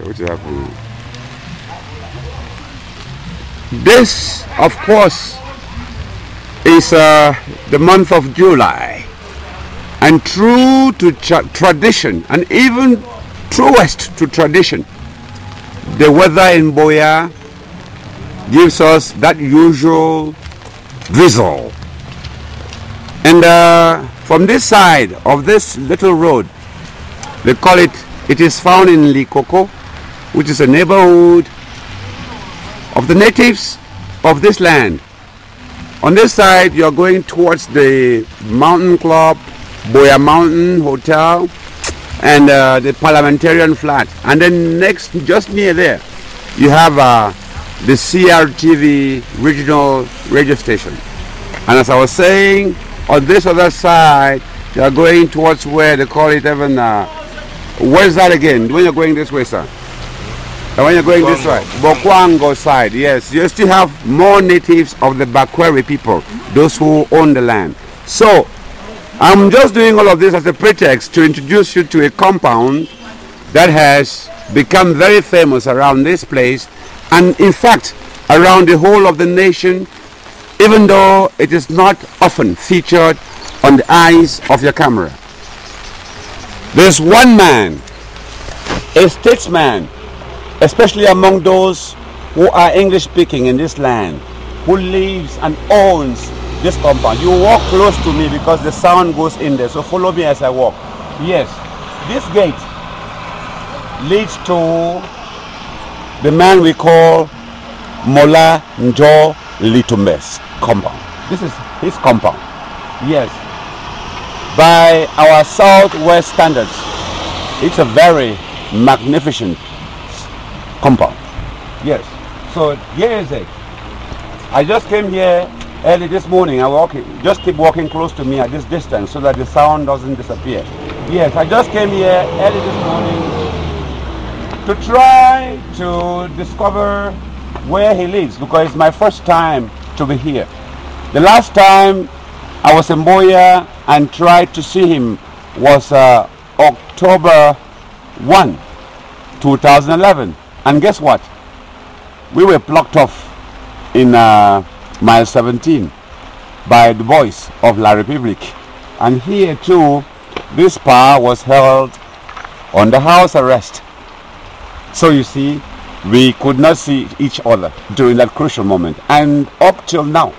What's happening? This, of course, is the month of July, and true to tradition, and even truest to tradition, the weather in Buea gives us that usual drizzle. And from this side of this little road, they call it, it is found in Likoko, which is a neighborhood of the natives of this land. On this side, you're going towards the mountain club, Buea Mountain Hotel, and the Parliamentarian flat. And then next, just near there, you have the CRTV regional radio station. And as I was saying, on this other side, you're going towards where they call it even, where's that again? When you're going this way, sir? And when you're going this way, Bokwango side, yes, you still have more natives of the Bakweri people, those who own the land. So, I'm just doing all of this as a pretext to introduce you to a compound that has become very famous around this place, and in fact, around the whole of the nation, even though it is not often featured on the eyes of your camera. There's one man, a statesman, especially among those who are English speaking in this land, who lives and owns this compound. You walk close to me because the sound goes in there, so follow me as I walk. Yes, this gate leads to the man we call Mola Njoh Litumbe's compound. This is his compound. Yes. By our southwest standards, it's a very magnificent compound. Yes. So here is it. I just came here early this morning. Just keep walking close to me at this distance so that the sound doesn't disappear. Yes, I just came here early this morning to try to discover where he lives, because it's my first time to be here. The last time I was in Buea and tried to see him was October 1, 2011. And guess what? We were plucked off in mile 17 by the boys of La Republique. And here too, this pa was held under house arrest. So you see, we could not see each other during that crucial moment. And up till now,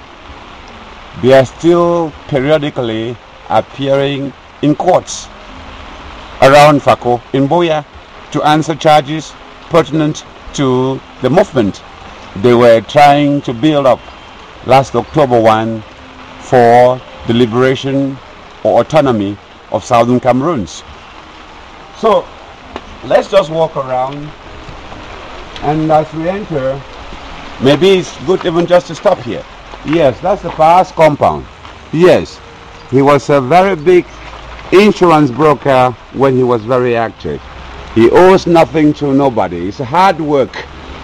they are still periodically appearing in courts around Fako in Buea to answer charges pertinent to the movement they were trying to build up last October 1 for the liberation or autonomy of Southern Cameroons. So let's just walk around, and as we enter, maybe it's good even just to stop here. Yes, that's the past compound. Yes, he was a very big insurance broker when he was very active. He owes nothing to nobody. It's hard work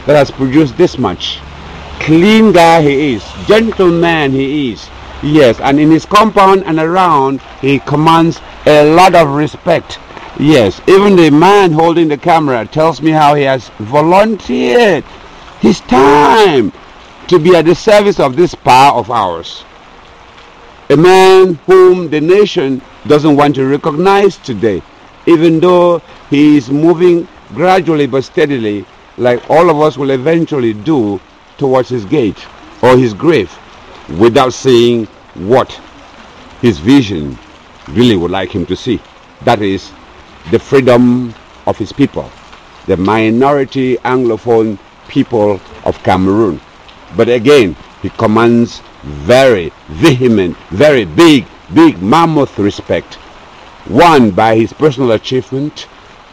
that has produced this much. Clean guy he is, gentleman he is. Yes, and in his compound and around, he commands a lot of respect. Yes, even the man holding the camera tells me how he has volunteered his time to be at the service of this power of ours. A man whom the nation doesn't want to recognize today, even though he is moving gradually but steadily, like all of us will eventually do, towards his gate or his grave, without seeing what his vision really would like him to see. That is the freedom of his people, the minority Anglophone people of Cameroon. But again, he commands very vehement, very big mammoth respect. One, by his personal achievement,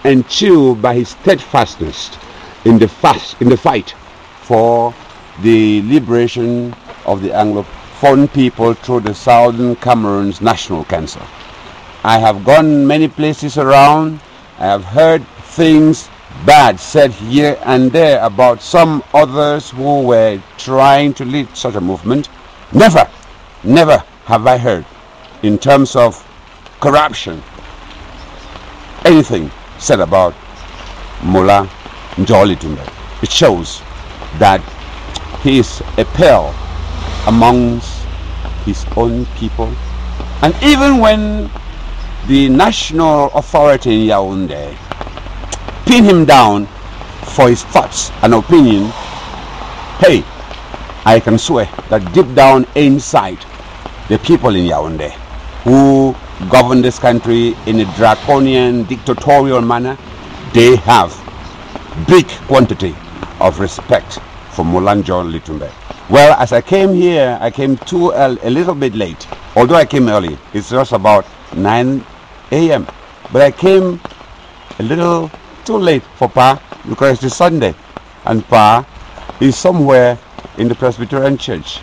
and two, by his steadfastness in the fight for the liberation of the Anglophone people through the Southern Cameroons National Council. I have gone many places around. I have heard things bad said here and there about some others who were trying to lead such a movement. Never have I heard, in terms of corruption, anything said about Mola Njoh Litumbe. It shows that he is a pearl amongst his own people. And even when the national authority in Yaounde pin him down for his thoughts and opinion, hey, I can swear that deep down inside, the people in Yaounde who govern this country in a draconian, dictatorial manner, they have big quantity of respect for Mola Njoh Litumbe. Well, as I came here, I came a little bit late. Although I came early, it's just about 9 a.m. But I came a little too late for Pa because it's Sunday. And Pa is somewhere in the Presbyterian church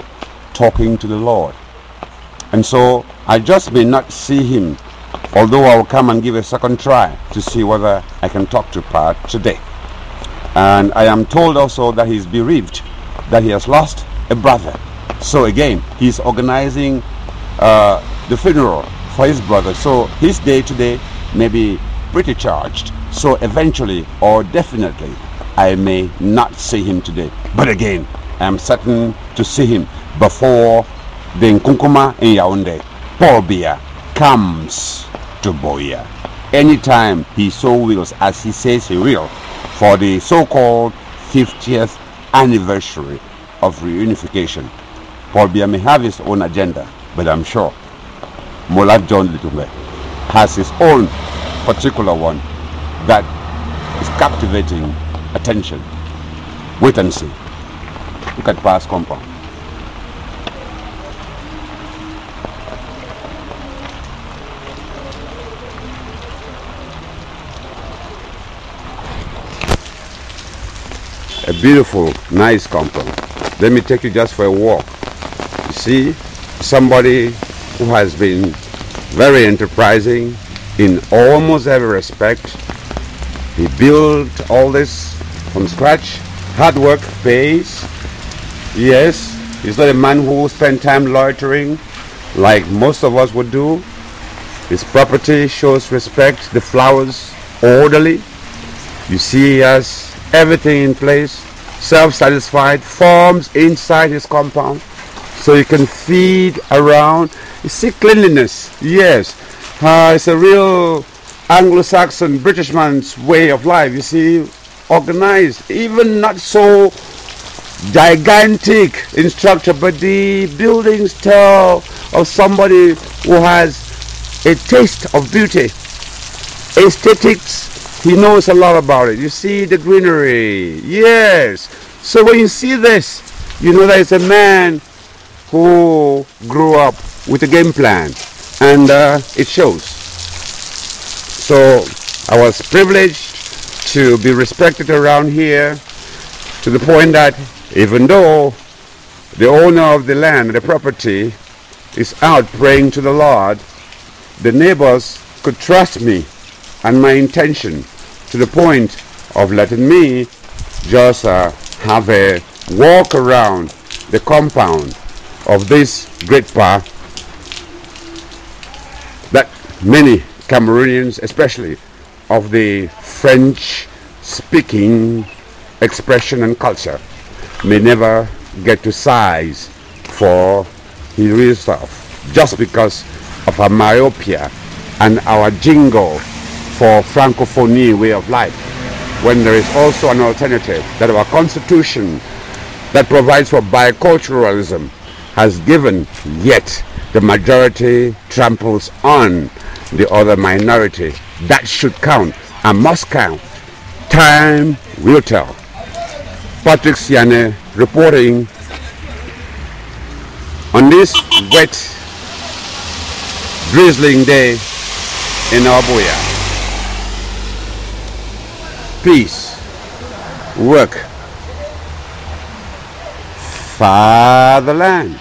talking to the Lord. And so I just may not see him, although I will come and give a second try to see whether I can talk to Pa today. And I am told also that he's bereaved, that he has lost a brother. So again, he's organizing the funeral for his brother. So his day today may be pretty charged. So eventually or definitely I may not see him today. But again, I am certain to see him before the Nkunkuma in Yaounde, Paul Biya, comes to Buea. Anytime he so wills, as he says he will, for the so-called 50th anniversary of reunification. Paul Biya may have his own agenda, but I'm sure Mola Njoh Litumbe has his own particular one that is captivating attention. Wait and see. Look at Pa's compound. A beautiful, nice compound. Let me take you just for a walk. You see, somebody who has been very enterprising in almost every respect. He built all this from scratch. Hard work pays. Yes, he's not a man who spent time loitering like most of us would do. His property shows respect. The flowers orderly. You see, he has everything in place. Self-satisfied, forms inside his compound so you can feed around. You see, cleanliness, yes, it's a real Anglo-Saxon British man's way of life. You see, organized, even not so gigantic in structure, but the buildings tell of somebody who has a taste of beauty. Aesthetics, he knows a lot about it. You see the greenery, yes. So when you see this, you know that it's a man who grew up with a game plan, and it shows. So I was privileged to be respected around here, to the point that even though the owner of the land, the property, is out praying to the Lord, the neighbors could trust me and my intention, to the point of letting me just have a walk around the compound of this great pa that many Cameroonians, especially of the French-speaking expression and culture, may never get to size for his real self, just because of our myopia and our jingle for Francophonie way of life, when there is also an alternative that our constitution that provides for biculturalism has given, yet the majority tramples on the other minority. That should count and must count. Time will tell. Patrick Siane reporting on this wet, drizzling day in our Buea. Peace, work, fatherland.